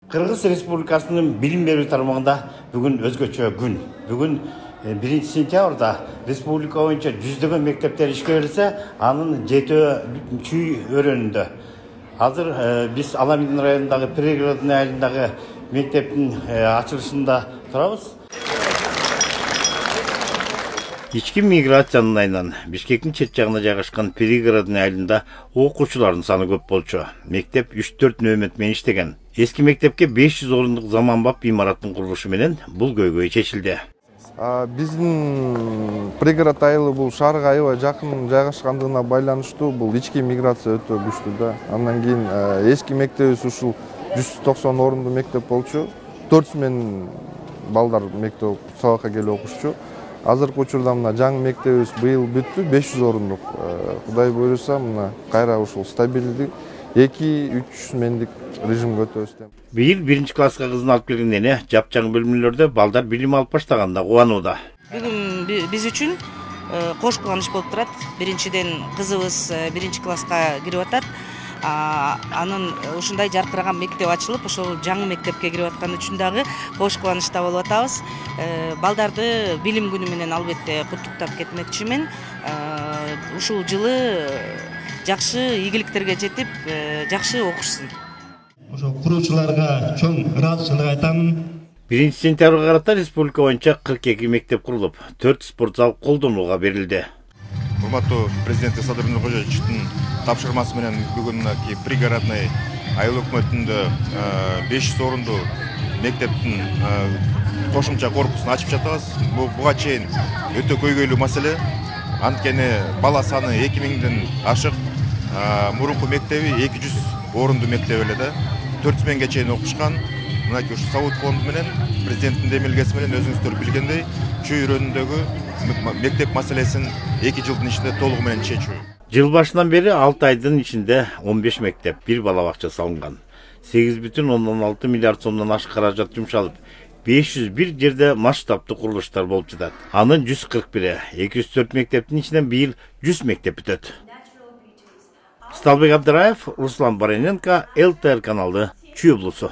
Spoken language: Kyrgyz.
Kırgız Respublikasının bilim berүү tarmağında bugün özgöçö gün. Bugün 1 sentябрда Respublika boyunca yüzdөгөн mектepler işe verilse, anın 7 öğrenildi. Hazır biz Alamedin rayonundagı Пригородный айылындагы мектептин açılışında turabız. İçki migrasiyanын ayынан Бишкектин чет жагына жайгашкан Пригородный айылында окуучулардын саны көп болчу. Мектеп 3-4 нөмөт менен иштеген. Eski мектепке 500 орындык заманбап имараттын курулушу менен бул көйгөй чечилди. Биздин пригород айылы бул шаарга аябай жакын жайгашкандыгына байланыштуу бул ички миграция өтө күчтүү да. Андан кийин эски мектебибиз ушул 190 орунду мектеп болчу. 400 мен балдар мектеп сабакка келип окушчу. Азыркы учурда мына жаңы мектебибиз быйыл бүттү, 500 орундук. Кудай буйруса мына кайра ушул стабилдик 2-3 мендик режимге өтөбүз. Быйыл 1 класска кызын алып келген эне жапжаң бөлмөлөрдө балдар билим алып баштаганда кубанууда. Бүгүн биз үчүн кош кубаныч болуп турат. Биринчиден кызыбыз 1 класска кирип атат. Анын ушундай жаркыраган мектеп ачылып, ошол жаңы мектепке кирип аткан үчүн дагы кош кубанычта болуп атабыз. Балдарды билим күнү менен албетте куттуктап кетмекчимин. Ушул жылы жакшы ийгиликтерге жетип, жакшы окушсун. Ошо куруучуларга чоң ыраазычылык айтамын. 1 сентябрга карата республика боюнча 42 мектеп курулуп, 4 спорт зал колдонууга берилди. Урматтуу президент Садыр Нуркожоевичтин тапшырмасы менен бүгүн Пригородный айыл өкмөтүндө 500 орунду мектептин кошумча корпусун ачып жатабыз. Буга чейин өтө көйгөйлүү маселе. Анткени бала саны 2000ден ашык. Мурунку мектеби 200 орунду мектеп эле да. 400 миңге чейин окушкан. Мынакей ушу Сауд фонду менен президенттин демилгеси менен өзүңүздөр билгендей, чөйрөнүндөгү мектеп маселесин 2 жылдын ичинде толугу менен чечүү. Жыл башынан бери 6 айдын ичинде 15 мектеп, 1 бала бакча салынган. 8,6 миллиард сомдон ашык каражат жумшалып, 501 жерде масштабтуу курулуштар болуп жатат. Анын 141, 204 мектептин ичинен быйыл 100 мектеп бүтөт. Сталбек Абдыраев, Руслан Барененко, ЛТР каналы Чүй облусу.